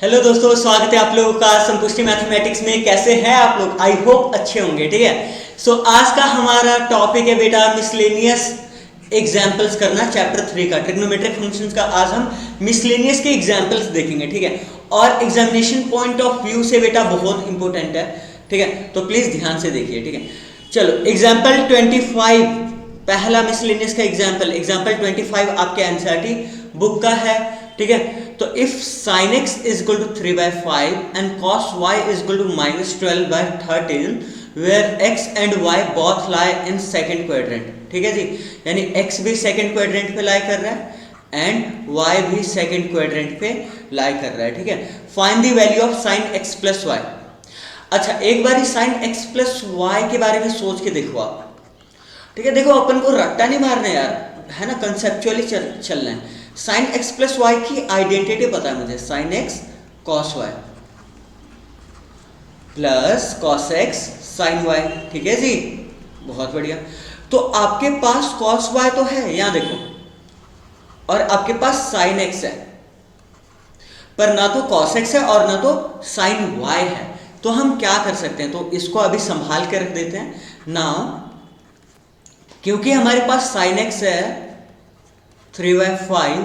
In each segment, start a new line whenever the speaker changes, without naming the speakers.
Hello दोस्तों, स्वागत है आप लोगों का संपुष्टि मैथमेटिक्स में। कैसे हैं आप लोग? आई होप अच्छे होंगे। ठीक है। आज का हमारा टॉपिक है बेटा मिसलेनियस एग्जाम्पल्स करना, चैप्टर 3 का ट्रिग्नोमेट्रिक फंक्शंस का। आज हम मिसलेनियस के एग्जाम्पल्स देखेंगे। ठीक है। और एग्जामिनेशन पॉइंट ऑफ व्यू से बेटा बहुत इंपॉर्टेंट है। ठीक है, तो प्लीज ध्यान से देखिए। ठीक है, चलो एग्जाम्पल 25, पहला मिसलेनियस का एग्जाम्पल 25 आपके एनसीईआरटी बुक का है। ठीक है, तो if sin x is equal to 3/5 and cos y is equal to -12/13 where x and y both lie in second quadrant। ठीक है जी, यानी x भी सेकंड क्वाड्रेंट पे लाई कर रहा है एंड y भी सेकंड क्वाड्रेंट पे लाई कर रहा है। ठीक है, find the value of sin x plus y। अच्छा, एक बार sin x प्लस y के बारे में सोच के देखो आप। ठीक है, देखो अपन को रट्टा नहीं मारना यार, है ना, कंसेप्चुअली चलना है। साइन एक्स प्लस वाई की आइडेंटिटी पता है मुझे, sine x cos y plus cos x sine y. ठीक है जी, बहुत बढ़िया। तो आपके पास कॉस वाई तो है, यहां देखो, और आपके पास साइन एक्स है, पर ना तो कॉस एक्स है और ना तो साइन वाई है। तो हम क्या कर सकते हैं, तो इसको अभी संभाल के रख देते हैं ना, क्योंकि हमारे पास साइन एक्स है 3/5,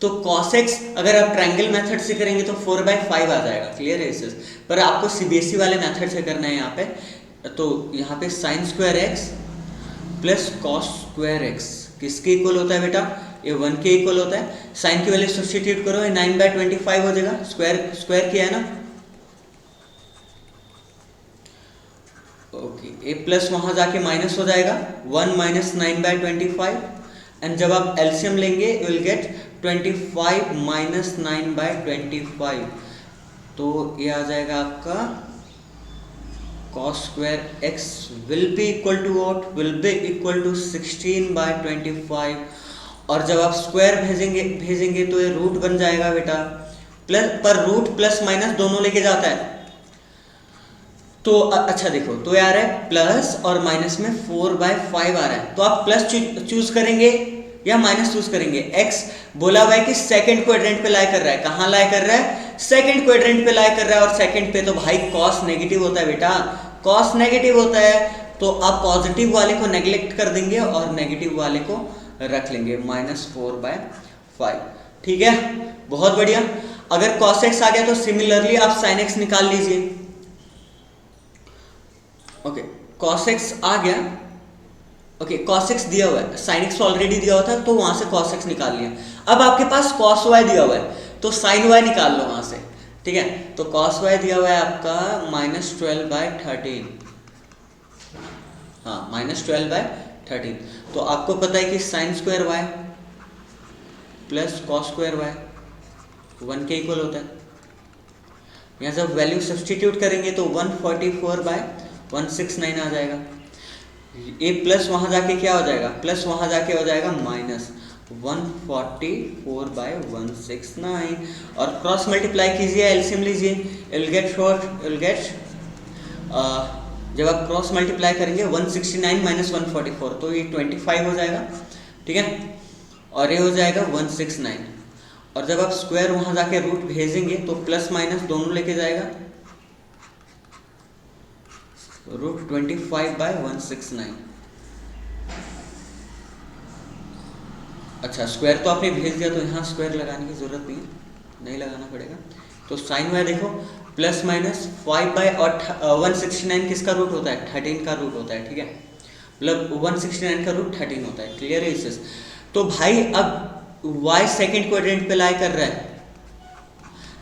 तो cos x अगर आप ट्रायंगल मेथड से करेंगे तो 4/5 आ जाएगा। क्लियर है इसे, पर आपको सीबीएसई वाले मेथड से करना है यहाँ पे। तो यहाँ पे sine square x plus cos square x किसके इक्वल होता है बेटा? ये 1 के इक्वल होता है। साइन की वैल्यू सब्स्टिट्यूट करो, ये 9/25 हो जाएगा। स्क्वायर किया है ना, ओके। ए प्लस वहां जाके माइनस हो जाएगा, 1 माइनस 9/25, एंड जब आप एलसीएम लेंगे यू विल गेट 25 माइनस 9/25, तो ये आ जाएगा आपका cos square x will be equal to what? Will be equal to 16/25। और जब आप स्क्वायर भेजेंगे तो ये रूट बन जाएगा बेटा, प्लस, पर रूट प्लस माइनस दोनों लेके जाता है। तो अच्छा देखो, तो यार है प्लस और माइनस में 4/5 आ रहा है, तो आप प्लस चूज करेंगे या माइनस चूज करेंगे? x बोला हुआ है कि सेकंड क्वाड्रेंट पे लाई कर रहा है। कहां लाई कर रहा है? सेकंड क्वाड्रेंट पे लाई कर रहा है, और सेकंड पे तो भाई cos नेगेटिव होता है बेटा, cos नेगेटिव होता है। तो आप पॉजिटिव वाले को नेग्लेक्ट कर देंगे और नेगेटिव वाले को रख लेंगे, -4/5। ठीक है, बहुत बढ़िया। अगर cos x आ गया तो सिमिलरली आप sin x निकाल लीजिए। ओके, cos x आ गया, ओके, cos x दिया हुआ है, sin x ऑलरेडी दिया हुआ था तो वहां से cos x निकाल लिया। अब आपके पास cos y दिया हुआ है, तो sin y निकाल लो वहां से। ठीक है, तो cos y दिया हुआ है आपका -12/13, हाँ -12/13। तो आपको पता है कि sin square y plus cos square y 1 के इक्वल होता है। यहाँ जब वैल्यू सब्सटीट्यूट करेंगे तो 144/169 आ जाएगा। ये प्लस वहां जाके क्या हो जाएगा? प्लस वहां जाके हो जाएगा माइनस 144/169, और क्रॉस मल्टीप्लाई कीजिए, एलसीएम लीजिए, विल गेट जब आप क्रॉस मल्टीप्लाई करेंगे 169 माइनस 144, तो ये 25 हो जाएगा। ठीक है, और ये हो जाएगा 169, और जब आप स्क्वायर वहां जाके रूट भेजेंगे तो प्लस माइनस दोनों लेके जाएगा, √25/169। अच्छा, स्क्वायर तो आपने भेज दिया तो यहाँ स्क्वायर लगाने की जरूरत नहीं लगाना पड़ेगा। तो साइन वाई देखो, प्लस माइनस 169 किसका रूट होता है? 13 का रूट होता है। ठीक है, मतलब 169 का रूट 13 होता है। क्लियर है इससे? तो भाई अब y सेकेंड क्वाड्रेंट पे लाई कर रहा है,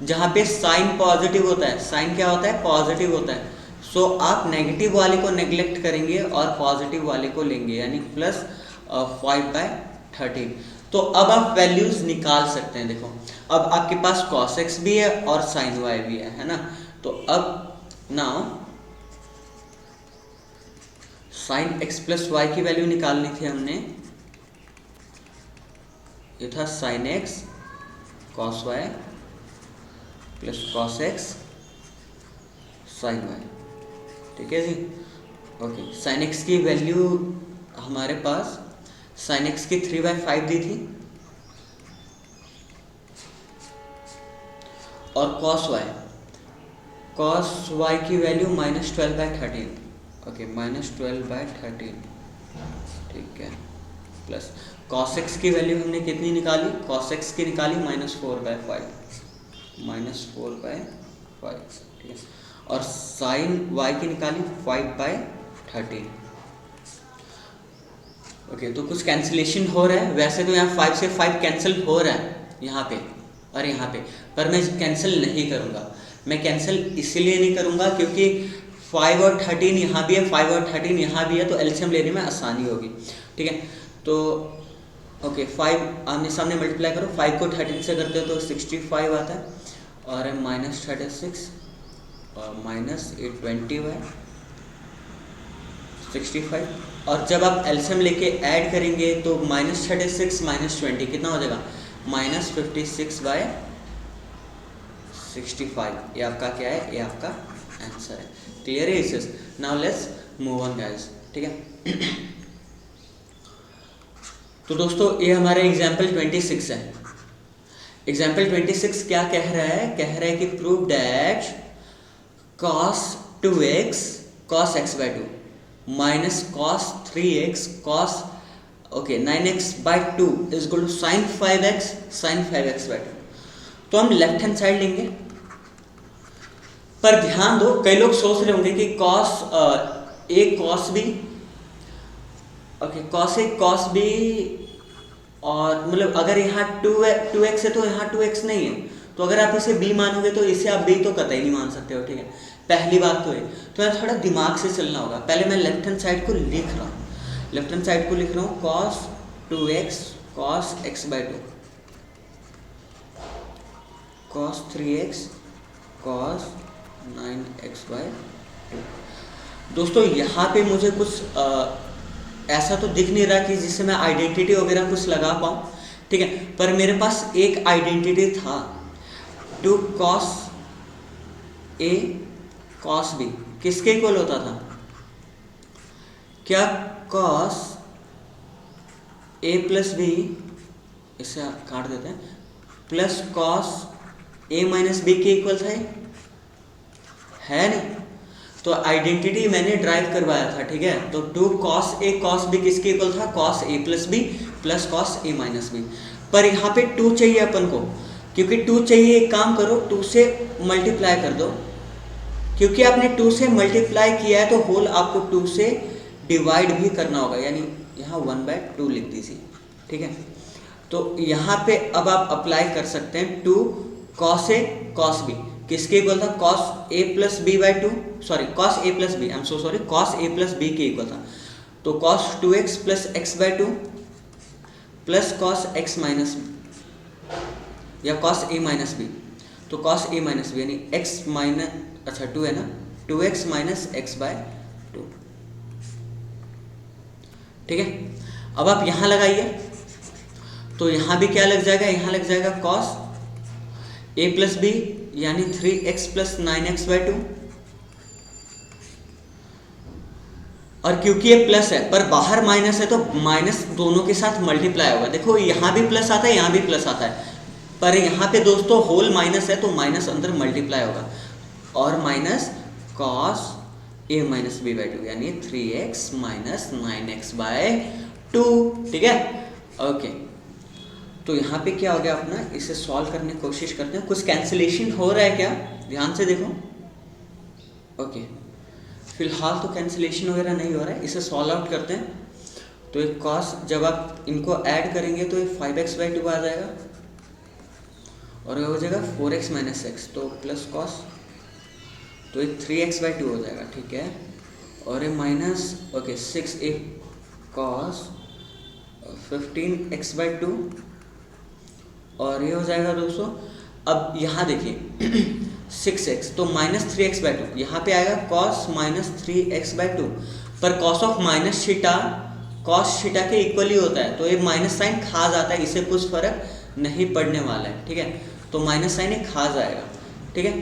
जहां पे साइन पॉजिटिव होता है। साइन क्या होता है? पॉजिटिव होता है। सो आप नेगेटिव वाले को नेग्लेक्ट करेंगे और पॉजिटिव वाले को लेंगे, यानी +5/13। तो अब आप वैल्यूज निकाल सकते हैं। देखो, अब आपके पास cos x भी है और sin y भी है ना। तो अब now sin x plus y की वैल्यू निकालनी थी हमने, ये था sin x cos y plus cos x sin y। ठीक है जी, ओके। sin x की वैल्यू हमारे पास sin x की 3/5 दी थी, और कॉस वाई की वैल्यू -12/13, ओके -12/13, ठीक है, प्लस कॉस एक्स की वैल्यू हमने कितनी निकाली, कॉस एक्स की निकाली -4/5, ठीक है, और साइन वाई की निकाली 5/13, ओके। तो कुछ कैंसिलेशन हो रहा है, वैसे तो यहाँ 5 से 5 कैंसिल हो रहा है यहाँ पे और यहाँ पे, पर मैं कैंसिल नहीं करूँगा। मैं कैंसिल इसलिए नहीं करूँगा क्योंकि 5 और 13 यहाँ भी है, 5 और 13 यहाँ भी है, तो एलसीएम लेने में आसानी होगी, ठीक है। तो ओके 5 आमने सामने मल्टीप्लाई करो, 5 को 13 से करते हो तो 65 आता है, और -36 और -820/65, और जब आप एलसीएम लेके ऐड करेंगे तो -36 -20 कितना हो जाएगा, -56/65। ये आपका क्या है, ये आपका आंसर है। क्लियर है इसे? Now let's move on guys, ठीक है। तो दोस्तों ये हमारा एग्जाम्पल 26 है। एग्जाम्पल 26 क्या कह रहा है, कह रहा है कि prove that cos 2x cos x/2 minus cos 3x cos 9x/2 is equal to sin 5x sin 5x/2। तो हम लेफ्ट हैंड साइड लेंगे, पर ध्यान दो कई लोग सोच रहे होंगे कि cos a cos b, cos a cos b, और मतलब अगर यहाँ 2x है तो यहाँ 2x नहीं है, तो अगर आप इसे b मानोगे तो इसे आप b तो कतई नहीं मान सकते हो, ठीक है। पहली बात तो है, तो यार थोड़ा दिमाग से चलना होगा। पहले मैं लेफ्ट हैंड साइड को लिख रहा हूँ, cos 2x cos x/2 cos 3x cos 9x/2। दोस्तों यहाँ पे मुझे कुछ ऐसा तो दिख नहीं रहा कि जिससे मैं आइडेंटिटी वगैरह कुछ लगा पाऊँ, ठीक है, पर मेरे पास एक आइडेंटिटी था, 2 cos a cos b किसके इक्वल होता था, क्या cos a प्लस b, इसे काट देते हैं, plus cos a minus b के इक्वल था, है नहीं? तो आइडेंटिटी मैंने ड्राइव करवाया था, ठीक है। तो 2 cos a cos b किसके इक्वल था, cos a plus b plus cos a minus b। पर यहाँ पे 2 चाहिए अपन को, क्योंकि 2 चाहिए, एक काम करो 2 से मल्टीप्लाई कर दो, क्योंकि आपने 2 से मल्टीप्लाई किया है तो होल आपको 2 से डिवाइड भी करना होगा, यानी यहाँ 1/2 लिख दीजिए, ठीक है। तो यहाँ पे अब आप अप्लाई कर सकते हैं 2 cos a cos b किसके इक्वल था, cos a plus b/2, sorry cos a plus b, I am so sorry, cos a plus b के इक्वल था। तो cos 2x plus x/2 plus cos x minus या cos a minus b, तो cos a minus b यानी x minus, अच्छा 2 है ना, 2x minus x/2, ठीक है। अब आप यहाँ लगाइए, तो यहाँ भी क्या लग जाएगा, यहाँ लग जाएगा cos a प्लस b यानी 3x प्लस 9x/2, और क्योंकि ये प्लस है पर बाहर माइनस है तो माइनस दोनों के साथ मल्टीप्लाई होगा। देखो यहाँ भी प्लस आता है, यहाँ भी प्लस आता है, पर यहाँ पे दोस्तों होल माइनस है तो माइनस अंदर मल्टीप्लाई होगा, और minus cos a minus b/2 यानी 3x माइनस 9x/2, ठीक है, ओके। तो यहाँ पे क्या हो गया अपना, इसे सॉल्व करने की कोशिश करते हैं। कुछ कैंसिलेशन हो रहा है क्या, ध्यान से देखो, ओके। फिलहाल तो कैंसिलेशन वगैरह नहीं हो रहा है, इसे सॉल्व आउट करते हैं। तो एक cos, जब आप इनको ऐड करेंगे तो ये 5x/2 आ जाएगा, और ये हो जाएगा 4x माइनस x, तो प्लस cos, तो ये 3x/2 हो जाएगा, ठीक है, और ये माइनस 6a cos 15x/2, और ये हो जाएगा दोस्तों, अब यहाँ देखिए 6x, तो माइनस 3x/2, यहाँ पे आएगा cos माइनस 3x/2, पर cos of minus theta cos theta के इक्वल ही होता है, तो ये माइनस साइन खा जाता है, इससे कुछ फर्क नहीं पड़ने वाला है, ठीक है। तो माइनस साइन ये खा जाएगा, ठीक है।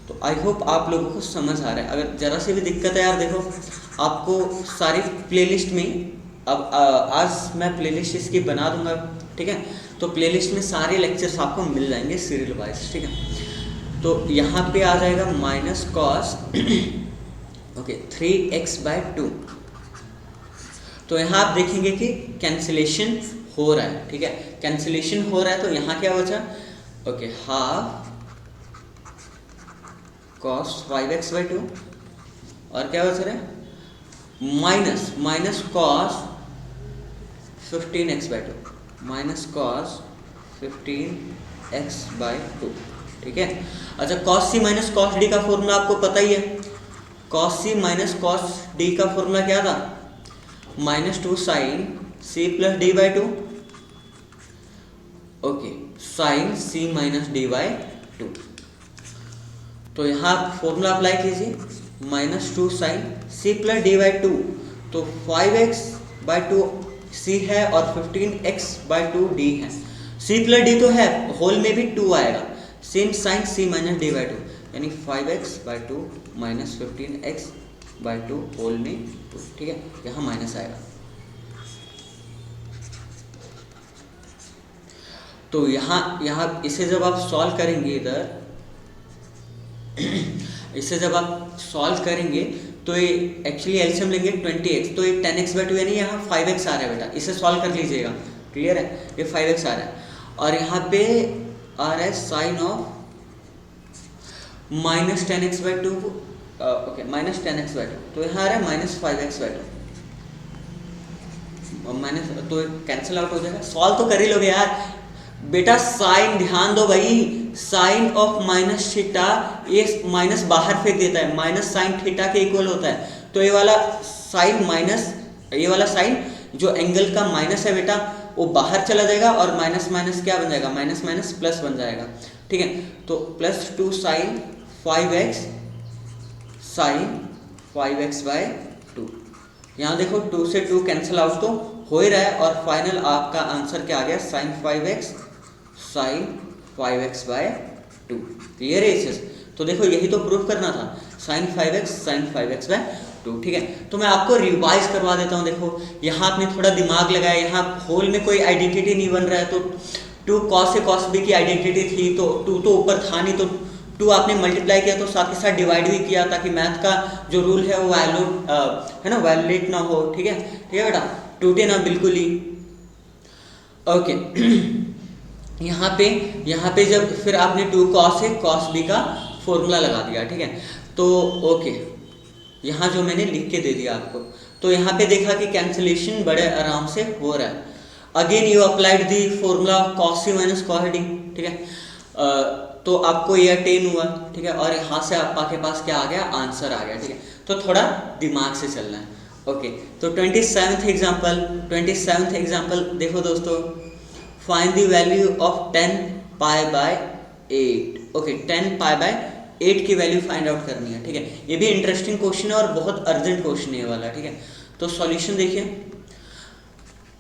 तो आई होप आप लोगों को समझ आ रहा है। अगर ज़रा सी भी दिक्कत है यार, देखो आपको सारी प्लेलिस्ट में, अब आज मैं प्लेलिस्ट इसकी बना दूंगा, ठीक है, तो प्लेलिस्ट में सारे लेक्चर्स आपको मिल जाएंगे सीरियल वाइज, ठीक है। तो यहाँ पे आ जाएगा माइनस कॉस ओके 3x/2। तो यहाँ आप देखेंगे कि कैंसिलेशन हो रहा है, ठीक है, कैंसिलेशन हो रहा है। तो यहाँ क्या बचा, ओके, हाफ cos 5x/2 और क्या बच रहा है minus cos 15x/2, minus cos 15x/2, ठीक है। अच्छा, cos c minus cos d का फॉर्मूला आपको पता ही है। cos c minus cos d का फॉर्मूला क्या था, -2 sin c plus d/2, okay, sin c minus d/2। तो यहाँ फॉर्मूला अप्लाई कीजिए, -2 sin c प्लस d/2, तो 5x/2 c है और 15x/2 d है। c प्लस d तो है, होल में भी 2 आएगा, same sin c minus d/2, यानी 5x/2 माइनस 15x/2 होल में 2, ठीक है, यहाँ माइनस आएगा। तो यहाँ इसे जब आप सॉल्व करेंगे, इधर इसे जब आप सॉल्व करेंगे तो ये एक्चुअली एलसीएम लेंगे 20x, तो ये 10x/2 यानी यहाँ 5x आ रहा है बेटा, इसे सॉल्व कर लीजिएगा, क्लियर है, ये 5x आ रहा है। और यहाँ पे आ रहा है sign of -10x/2, okay, -10x/2, तो यहाँ आ रहा है -5x/2, माइनस, तो कैंसिल आउट हो जाएगा। सॉल्व तो कर ही लोगे यार बेटा, साइन ध्यान दो भाई, साइन ऑफ माइनस थीटा, ये माइनस बाहर फेंक देता है, माइनस साइन थीटा के इक्वल होता है। तो ये वाला साइन माइनस, ये वाला साइन जो एंगल का माइनस है बेटा, वो बाहर चला जाएगा और माइनस माइनस क्या बन जाएगा, माइनस माइनस प्लस बन जाएगा, ठीक है। तो +2 sin 5x sin 5x/2, यहाँ देखो 2 से 2 कैंसिल आउट तो हो ही रहा है, और फाइनल आपका आंसर क्या आ गया, sin 5x sin 5x/2, clear है इसे। तो देखो यही तो प्रूफ करना था, sin 5x sin 5x/2, ठीक है। तो मैं आपको रिवाइज करवा देता हूँ। देखो यहाँ आपने थोड़ा दिमाग लगाया, यहाँ होल में कोई आइडेंटिटी नहीं बन रहा है, तो 2 cos a cos b की आइडेंटिटी थी, तो 2 तो ऊपर था नहीं, तो 2 आपने मल्टीप्लाई किया, तो साथ के साथ डिवाइड भी किया, ताकि मैथ का जो रूल है वो है ना, वायलेट ना हो, ठीक है, ठीक है बेटा, टूटे ना बिल्कुल ही, ओके। यहाँ पे जब फिर आपने 2 cos a cos b का फॉर्मूला लगा दिया, ठीक है, तो ओके, यहाँ जो मैंने लिख के दे दिया आपको, तो यहाँ पे देखा कि कैंसिलेशन बड़े आराम से हो रहा है। Again you applied the formula cos c minus cos d, ठीक है, तो आपको ये 10 हुआ, ठीक है, और यहाँ से आपके पास क्या आ गया, आंसर आ गया, ठीक है। तो थोड़ा दिमाग से चलना है, ओके। तो 27th एग्जाम्पल देखो दोस्तों, find the value of 10 π/8, okay, 10 π/8 की वैल्यू फाइंड आउट करनी है, ठीक है। ये भी इंटरेस्टिंग क्वेश्चन है और बहुत अर्जेंट क्वेश्चन है वाला, ठीक है। तो सॉल्यूशन देखिए,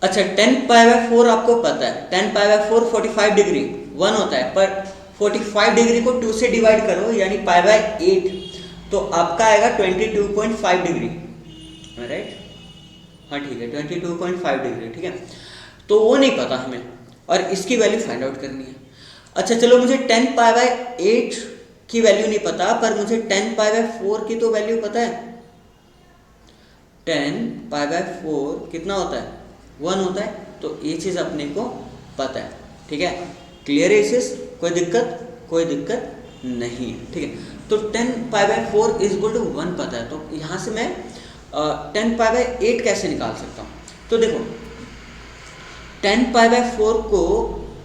अच्छा 10 π/4 आपको पता है, 10 π/4 45 डिग्री 1 होता है, पर 45 डिग्री को 2 से डिवाइड करो, यानी π/8, तो आपका आएगा 22.5 डिग्री, राइट, हाँ ठीक है, 22.5 डिग्री, ठीक है। तो वो नहीं पता हमें, और इसकी वैल्यू फाइंड आउट करनी है। अच्छा चलो, मुझे 10 π/8 की वैल्यू नहीं पता, पर मुझे 10 π/4 की तो वैल्यू पता है। 10 π/4 कितना होता है, 1 होता है, तो ये चीज़ अपने को पता है, ठीक है, क्लियर है इसे, कोई दिक्कत नहीं है, ठीक है। तो 10 π/4 इज इक्वल टू 1 पता है, तो यहाँ से मैं 10 π/8 कैसे निकाल सकता हूँ। तो देखो 10 π/4 को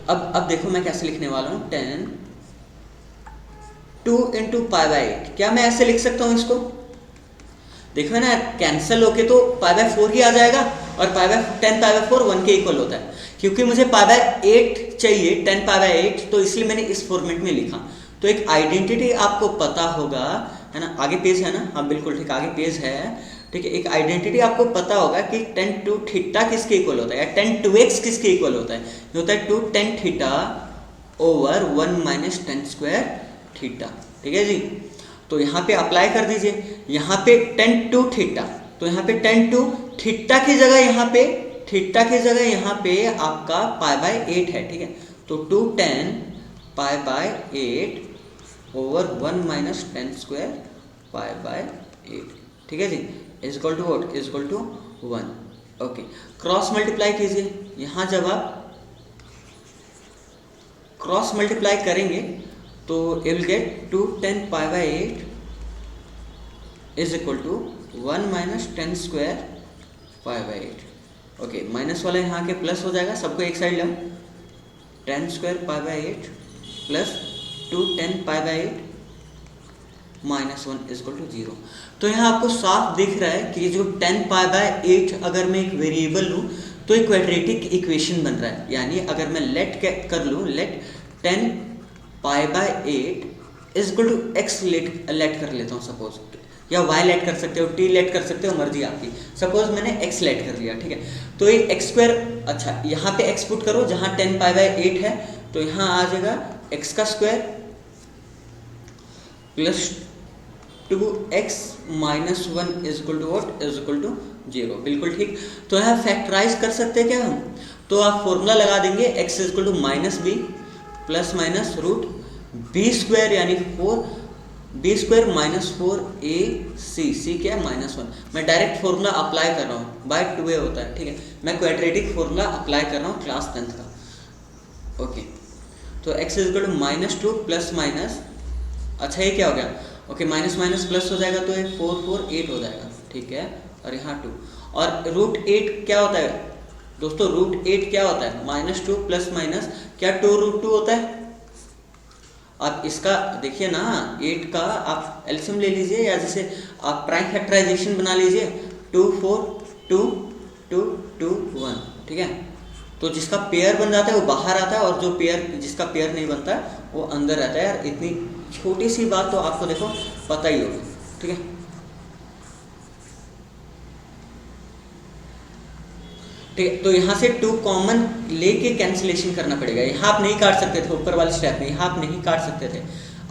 अब देखो मैं कैसे लिखने वाला हूँ, 10 2 × π/8, क्या मैं ऐसे लिख सकता हूँ इसको, देखो ना, कैंसिल होके तो π/4 ही आ जाएगा, और 10 π/4 1 के इक्वल होता है, क्योंकि मुझे π/8 चाहिए, 10 π/8, तो इसलिए मैंने इस फॉर्मेट में लिखा। तो एक आइडेंटिटी आपको पता होगा, है ना, आगे पेज है ना, हाँ बिल्कुल ठीक, आगे पेज है, ठीक है। एक आइडेंटिटी आपको पता होगा कि tan 2 थीटा किसके इक्वल होता है, या tan 2x किसके इक्वल होता है, ये होता है 2 tan theta over 1 - tan square theta, ठीक है जी। तो यहाँ पे अप्लाई कर दीजिए, यहाँ पे tan 2 थीटा, तो यहाँ पे tan 2 थीटा की जगह यहाँ पे आपका π/8 है, ठीक है। तो 2 tan π/8 over 1 minus ten square pi by 8, ठीक है जी, is equal to what, is equal to 1। Okay, cross multiply कीजिए, यहाँ जब आप क्रॉस मल्टीप्लाई करेंगे तो you will get 2 10 pi by 8 is equal to 1 minus ten square pi by 8। Okay, minus वाला यहाँ के प्लस हो जाएगा, सबको एक साइड लाओ, 10 square pi by 8 plus 2 10 pi by 8 minus 1 is equal to 0। तो यहाँ आपको साफ दिख रहा है कि जो 10 पाई बाय 8 अगर मैं एक वेरिएबल लूँ तो एक क्वाड्रेटिक इक्वेशन बन रहा है। यानी अगर मैं लेट कर लूँ, let 10 pi by 8 is equal to x let कर लेता हूँ सपोज, या वाई लेट कर सकते हो, टी लेट कर सकते हो, मर्जी आपकी। सपोज मैंने एक्स लेट कर लिया, ठीक है, तो ये एक्स स्क्वायर, अच्छा यहाँ पे एक्स पुट करो जहाँ 10 पाई बाय 8 है, तो यहाँ आ जाएगा एक्स का square plus 2x minus 1 is equal to what, is equal to 0। बिल्कुल ठीक। तो यहाँ फैक्टराइज कर सकते हैं क्या हम, तो आप फॉर्मूला लगा देंगे x is equal to minus b plus minus root b square, यानी 4 बी स्क्वायर माइनस 4ac, सी क्या है -1। मैं डायरेक्ट फॉर्मूला अप्लाई कर रहा हूँ, बाय 2a होता है, ठीक है, मैं क्वाड्रेटिक फॉर्मूला अप्लाई कर रहा हूँ क्लास 10th का। ओके, तो x is equal to -2 plus minus, अच्छा ये क्या हो गया, ओके माइनस माइनस प्लस हो जाएगा तो ये 4 4 8 हो जाएगा, ठीक है, और यहाँ 2, और रूट 8 क्या होता है दोस्तों, रूट 8 क्या होता है, -2 प्लस माइनस क्या 2 रूट 2 होता है। आप इसका देखिए ना, 8 का आप एलसीएम ले लीजिए, या जैसे आप प्राइम फैक्टराइजेशन बना लीजिए, 2 4 2 2 2 1, ठीक है, तो जिसका पेयर बन जाता है वो बाहर आता है, और जो पेयर जिसका पेयर नहीं बनता है वो अंदर रहता है। यार इतनी छोटी सी बात तो आपको देखो पता ही होगी, ठीक है। ठीक है, तो यहाँ से 2 कॉमन लेके कैंसिलेशन करना पड़ेगा। यहाँ आप नहीं काट सकते थे, ऊपर वाले स्टेप में यहाँ आप नहीं काट सकते थे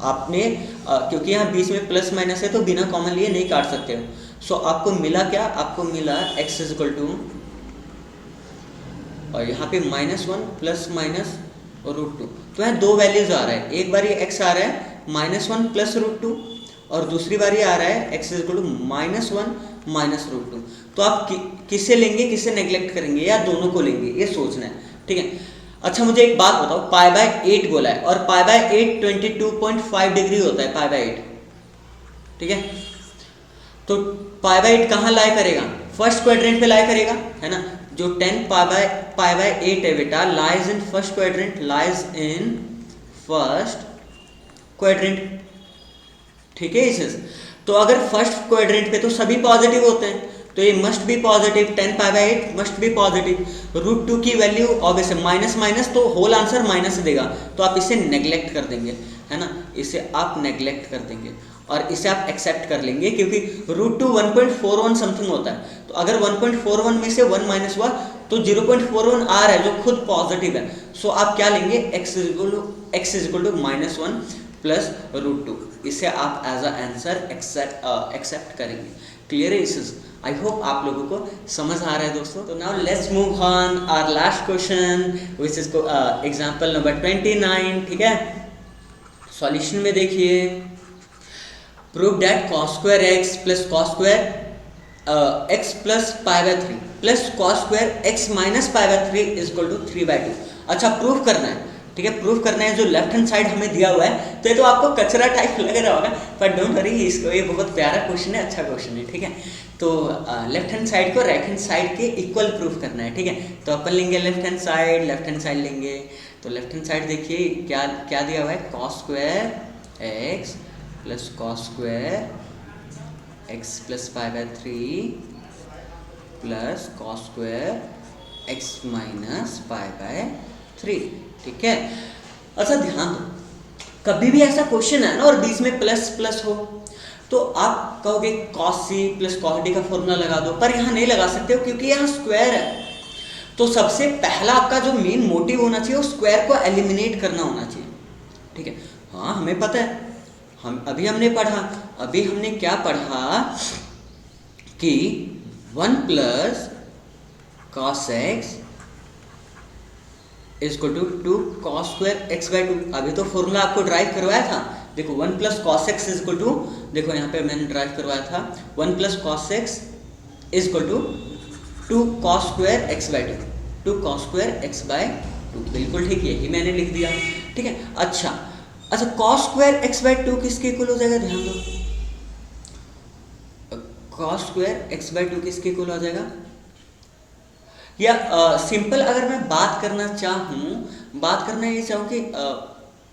आपने, क्योंकि यहाँ बीच में प्लस माइनस है तो बिना कॉमन लिए नहीं काट सकते हो। सो आपको मिला क्या, आपको मिला x इज इक्वल टू, और यहाँ पे -1 प्लस माइनस रूट 2, तो यहाँ 2 वैल्यूज आ रहा है, एक बार ये x आ रहा है -1 प्लस रूट 2, और दूसरी बार ये आ रहा है x is equal to -1 minus root 2। तो आप किसे लेंगे, किसे नेग्लेक्ट करेंगे, या दोनों को लेंगे, ये सोचना है, ठीक है। अच्छा मुझे एक बात बताओ, पाई बाय 8 बोला है, और पाई बाय 8 22.5 डिग्री होता है, पाई बाय 8, ठीक है। तो पाई बाय 8 कहाँ लाई करेगा, फर्स्ट क्वाड्रेंट पे लाई करेगा, है ना। जो 10 पाई बाय 8 है बेटा, lies in first quadrant, lies in first quadrant, ठीक है इसे। तो अगर फर्स्ट क्वाड्रेंट पे तो सभी पॉजिटिव होते हैं, तो ये must be positive, 10 pi by 8 must be positive. Root 2 की वैल्यू ऑब्वियस है, माइनस माइनस तो होल आंसर माइनस देगा, तो आप इसे नेग्लेक्ट कर देंगे, है ना, इसे आप नेग्लेक्ट कर देंगे, और इसे आप एक्सेप्ट कर लेंगे, क्योंकि रूट 2 1.41 समथिंग होता है। तो अगर 1.41 में से 1 माइनस हुआ तो 0.41 आ रहा है, जो खुद पॉजिटिव है। सो आप क्या लेंगे, x is equal to -1 plus root 2, इसे आप एज अ आंसर एक्सेप्ट करेंगे। क्लियर है इस, आई होप आप लोगों को समझ आ रहा है दोस्तों। तो now let's move on our last question which is example number 29, ठीक है। सॉल्यूशन में देखिए, prove that cos square x plus cos square x plus pi by 3 plus cos square x minus pi by 3 is equal to 3/2। अच्छा prove करना है, ठीक है, proof करना है। जो लेफ्ट हैंड साइड हमें दिया हुआ है, तो ये तो आपको कचरा टाइप लग रहा होगा, पर डोंट वरी, इसको ये बहुत प्यारा क्वेश्चन है, अच्छा क्वेश्चन है, ठीक है। तो लेफ्ट हैंड साइड को राइट हैंड साइड के इक्वल प्रूफ करना है, ठीक है। तो अपन लेंगे लेफ्ट हैंड साइड लेंगे, तो लेफ्ट हैंड साइड देखिए क्या क्या दिया हुआ है, cos square x plus cos square x plus pi by 3 plus cos square x minus pi by 3, ठीक है। अच्छा ध्यान दो, कभी भी ऐसा क्वेश्चन है ना और बीच में प्लस प्लस हो, तो आप कहोगे cos c plus cos d का फॉर्मूला लगा दो, पर यहाँ नहीं लगा सकते हो क्योंकि यहाँ स्क्वायर है। तो सबसे पहला आपका जो मेन मोटिव होना चाहिए वो स्क्वायर को एलिमिनेट करना होना चाहिए, ठीक है। हाँ हमें पता है, हमने क्या पढ़ा कि 1 plus cos x is equal to 2 cos square x by 2। अभी तो फॉर्मूला आपको ड्राइव करवाया था देखो 1 plus cos x is equal to, देखो यहाँ पे मैंने ड्राइव करवाया था 1 plus cos x is equal to 2 cos square x by 2 cos square x by 2, बिल्कुल ठीक, यही मैंने लिख दिया, ठीक है। अच्छा कॉस स्क्वायर एक्स बाई 2 किसके इक्वल हो जाएगा, ध्यान दो, कॉस स्क्वायर एक्स बाई 2 किसके इक्वल हो जाएगा, या सिंपल अगर मैं बात करना ये चाहूँ कि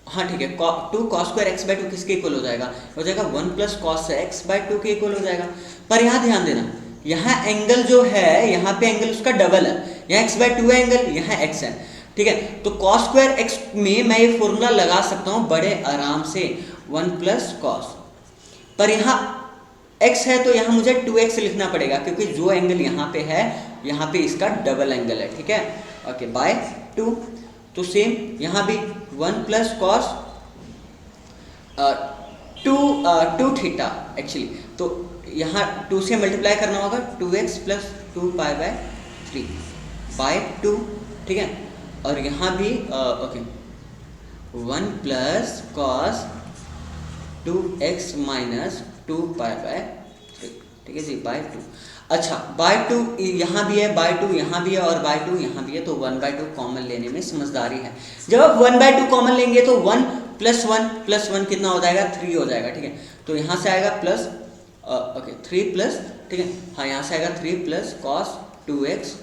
हाँ ठीक है, 2 कॉस स्क्वायर एक्स बाई 2 किसके इक्वल हो जाएगा 1 प्लस कॉस एक्स बाई 2 के इक्वल हो जाएगा। पर यहाँ ध्यान देना, यहाँ एंगल जो है, यहाँ पे एंगल उसका डबल है, यहाँ एक्स बाई 2 है एंगल, यहाँ एक्स है, ठीक है। तो कॉस स्क्वायर एक्स में मैं ये फॉर्मूला लगा सकता हूँ बड़े आराम से 1 प्लस कॉस, पर यहाँ x है तो यहाँ मुझे 2x लिखना पड़ेगा, क्योंकि जो एंगल यहाँ पे है यहाँ पे इसका डबल एंगल है, ठीक है, ओके, बाय 2। तो सेम यहाँ भी 1 प्लस कॉस 2 थीटा एक्चुअली, तो यहाँ 2 से मल्टीप्लाई करना होगा 2x plus 2 pi by 3 bye 2, ठीक है। और यहाँ भी okay 1 plus cos 2x minus 2 pi by 3, ठीक है जी, बाय 2। अच्छा बाय 2 यहाँ भी है, बाय 2 यहाँ भी है और बाय 2 यहाँ भी है, तो 1/2 कॉमन लेने में समझदारी है। जब आप 1/2 कॉमन लेंगे तो 1 प्लस 1 कितना हो जाएगा, 3 हो जाएगा, ठीक है। तो यहाँ से आएगा प्लस ओके 3 प्लस, ठीक है, हाँ यहाँ से आएगा 3 प्लस कॉस 2x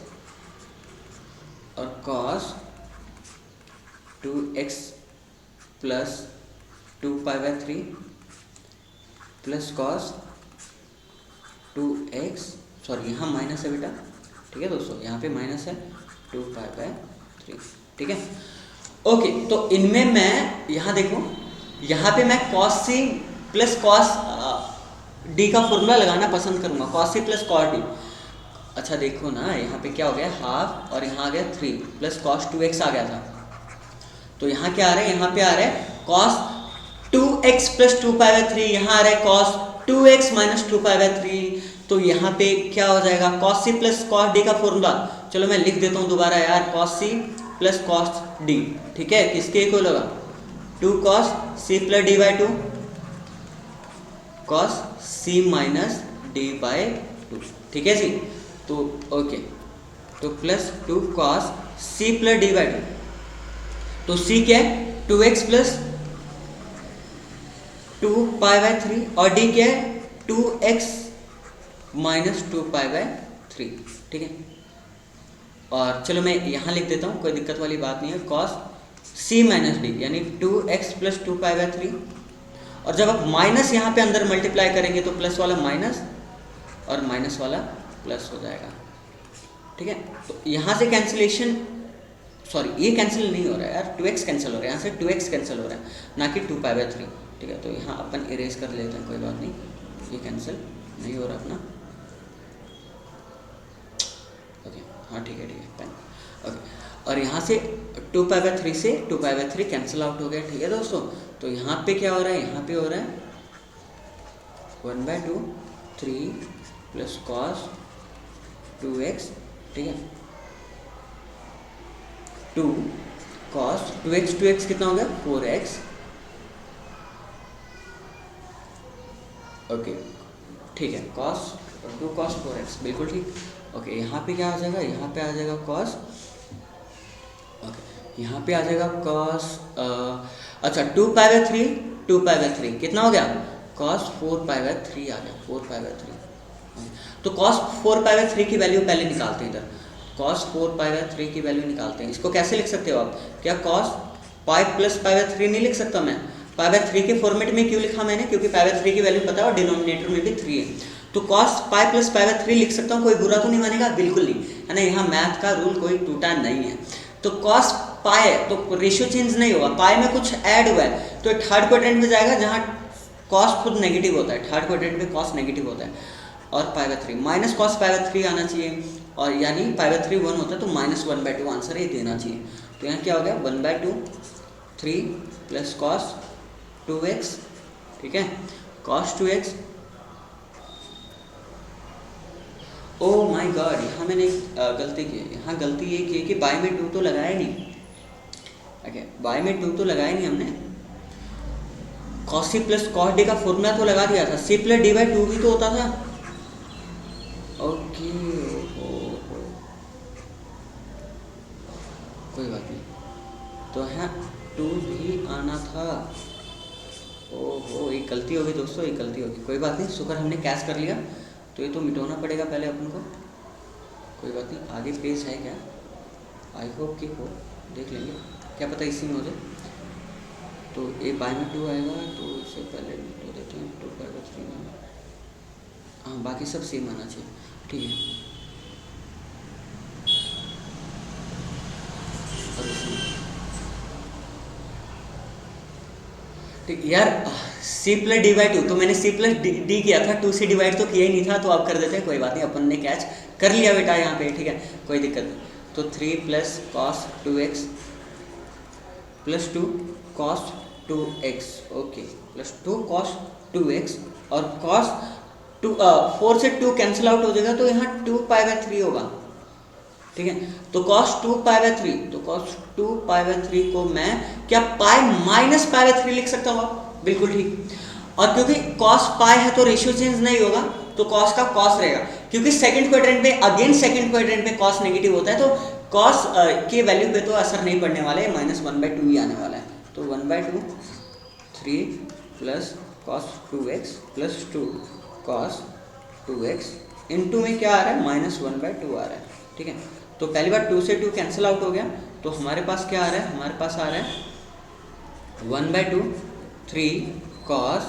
और cos 2x plus 2 pi by 3 plus cos 2x, sorry यहाँ माइनस है बेटा, ठीक है दोस्तों, यहाँ पे माइनस है 2 पाई बाय 3, ठीक है, ओके। तो इनमें मैं यहाँ देखो, यहाँ पे मैं cos C plus cos D का फॉर्मूला लगाना पसंद करूँगा, cos C plus cos D. अच्छा देखो ना, यहाँ पे क्या हो गया हाफ और यहाँ आ गया 3 प्लस कॉस 2x आ गया था, तो यहाँ क्या आ रहा है, यहाँ पे आ रहा है cos 2x plus 2 pi by 3, यहाँ आ रहा है cos 2x minus 2 pi by 3, तो यहाँ पे क्या हो जाएगा cos C plus cos D का फॉर्मूला, चलो मैं लिख देता हूँ दोबारा यार, cos C plus cos D, ठीक है, किसके इक्वल होगा 2 cos C plus D by 2 cos C minus D by 2, ठीक है जी। तो ओके, तो plus 2 cos C plus D by 2, तो सी क्या है 2x प्लस 2 पाई बाय 3 और डी क्या है 2x माइनस 2 पाई बाय 3, ठीक है। और चलो मैं यहाँ लिख देता हूँ, कोई दिक्कत वाली बात नहीं है, कॉस सी माइनस डी यानी 2x प्लस 2 पाई बाय 3, और जब आप माइनस यहाँ पे अंदर मल्टीप्लाई करेंगे तो प्लस वाला माइनस और माइनस वाला प्लस हो जाएगा, ठीक है। तो यहाँ से कैंसिलेशन, सॉरी ये कैंसिल नहीं हो रहा है यार, 2x कैंसिल हो रहा है, यहाँ से 2x कैंसिल हो रहा है, ना कि 2 पाई बाय 3, ठीक है। तो यहाँ अपन इरेज कर लेते हैं, कोई बात नहीं, ये कैंसिल नहीं हो रहा अपना, ओके, हाँ ठीक है पेन, ओके। और यहाँ से 2 पाई बाय 3 से 2 पाई बाय 3 कैंसिल आउट हो गया, ठीक है दोस्तों। तो यहाँ पे क्या हो रहा है, यहाँ पे हो रहा है 1/2 3 प्लस कॉस 2x, ठीक है, 2 कॉस 2x कितना हो गया 4x, ओके ठीक है, कॉस 2 कॉस 4x, बिल्कुल ठीक, ओके। यहाँ पे क्या आ जाएगा, यहाँ पे आ जाएगा कॉस, ओके यहाँ पे आ जाएगा कॉस, अच्छा 2 पाई बाय 3 कितना हो गया कॉस 4 पाई बाय 3 आ गया, 4 पाई बाय 3। तो कॉस 4 पाई बाय 3 की वैल्यू पहले निकालते हैं, इधर कॉस 4 पाई बाय 3 की वैल्यू निकालते हैं। इसको कैसे लिख सकते हो आप, क्या cos pi plus pi by 3 नहीं लिख सकता मैं, पाई बाय 3 के फॉर्मेट में क्यों लिखा मैंने, क्योंकि पाई बाय 3 की वैल्यू पता है और डिनोमिनेटर में भी 3 है, तो cos pi plus pi by 3 लिख सकता हूँ, कोई बुरा तो नहीं मानेगा, बिल्कुल नहीं, है ना, यहाँ मैथ का रूल कोई टूटा नहीं है। तो कॉस पाई है तो रेशियो चेंज नहीं होगा, पाई में कुछ ऐड हुआ है तो थर्ड क्वाड्रेंट में जाएगा जहाँ कॉस खुद नेगेटिव होता है, थर्ड क्वाड्रेंट में कॉस नेगेटिव होता है, और पाई by 3 minus cos pi by 3 आना चाहिए, और यानी पाई बाय 3 1 होता है तो माइनस 1/2 आंसर ये देना चाहिए। तो यहाँ क्या हो गया 1/2 3 प्लस कॉस 2x, ठीक है, cos 2x, oh my God, यहाँ मैंने गलती की है, यहाँ गलती ये की है कि बाय में 2 तो लगाया नहीं, ओके बाय में 2 तो लगाया नहीं हमने, cos C plus cos D का फॉर्मूला तो लगा दिया था, C plus D by two भी तो होता था। ओके कोई बात नहीं, तो है टू भी आना था। ओहो एक गलती होगी दोस्तों, एक गलती होगी, कोई बात नहीं, शुक्र हमने कैश कर लिया। तो ये तो मिटाना पड़ेगा पहले अपन को, कोई बात नहीं। आगे पेज है क्या, आई होप कि हो, देख लेंगे, क्या पता इसी में हो जाए। तो ए बाय में टू आएगा, तो इससे पहले मिटा देते हैं, टू बाय में थ्री में, हाँ बाकी सब सेम आना चाहिए, ठीक है। ठीक यार, C plus D by two, तो मैंने सी प्लस डी किया था, टू से डिवाइड तो किया ही नहीं था, तो आप कर देते हैं, कोई बात नहीं, अपन ने कैच कर लिया बेटा यहाँ पे, ठीक है, कोई दिक्कत नहीं। तो three plus cos two x plus two cos two x, okay, plus two cos two x, और कॉस टू फोर से टू कैंसिल आउट हो जाएगा, तो यहाँ टू पाई बाय थ्री होगा, ठीक है। तो cos 2 पाई बाय 3, तो cos 2 पाई बाय 3 को मैं क्या पाई माइनस पाई बाय 3 लिख सकता हूँ, बिल्कुल ठीक। और क्योंकि cos पाई है तो रेशियो चेंज नहीं होगा, तो cos का cos रहेगा, क्योंकि सेकंड क्वाड्रेंट में अगेन सेकंड क्वाड्रेंट में cos नेगेटिव होता है, तो cos के वैल्यू पे तो असर नहीं पड़ने वाला है, माइनस वन बाई टू ही आने वाला है। तो one by two three plus cos two x plus two cos two x, into में क्या आ रहा है, माइनस वन बाई टू आ रहा है, ठीक है। तो पहली बार टू से टू कैंसिल आउट हो गया, तो हमारे पास क्या आ रहा है, हमारे पास आ रहा है one by two three cos,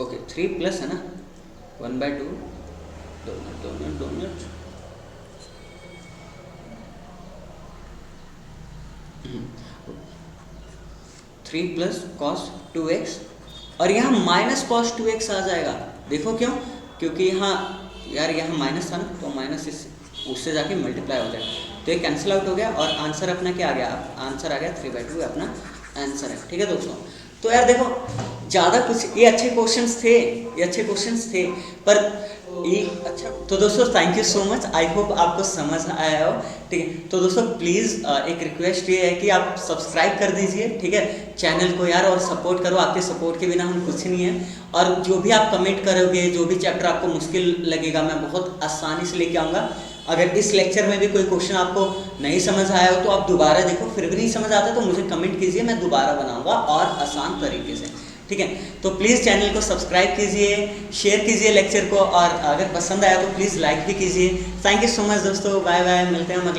okay three plus है ना, वन बाई टू, दो minute three plus cos two x, और यहाँ माइनस कॉस टू एक्स आ जाएगा, देखो क्यों, क्योंकि यहाँ यार यहाँ माइनस था ना, तो माइनस उससे जाके मल्टीप्लाई हो जाएगा, तो ये कैंसिल आउट हो गया, और आंसर अपना क्या आ गया, आंसर आ गया थ्री बाई टू अपना आंसर है, ठीक है दोस्तों। तो यार देखो ज़्यादा कुछ, ये अच्छे क्वेश्चंस थे, ये अच्छे क्वेश्चंस थे, पर ये अच्छा, तो दोस्तों thank you so much, I hope आपको समझ आया हो, ठीक है। तो दोस्तों प्लीज़ एक रिक्वेस्ट ये है कि आप सब्सक्राइब कर दीजिए, ठीक है, चैनल को यार, और सपोर्ट करो, आपके सपोर्ट के बिना हम कुछ नहीं है। और जो भी आप कमेंट करोगे, जो भी चैप्टर आपको मुश्किल लगेगा, मैं बहुत आसानी से लेके आऊँगा। अगर इस लेक्चर में भी कोई क्वेश्चन आपको नहीं समझ आया हो, तो आप दोबारा देखो, फिर भी नहीं समझ आता तो मुझे कमेंट कीजिए, मैं दोबारा बनाऊंगा और आसान तरीके से, ठीक है। तो प्लीज़ चैनल को सब्सक्राइब कीजिए, शेयर कीजिए लेक्चर को, और अगर पसंद आया तो प्लीज़ लाइक भी कीजिए। थैंक यू सो मच दोस्तों, बाय बाय, मिलते हैं हम अगले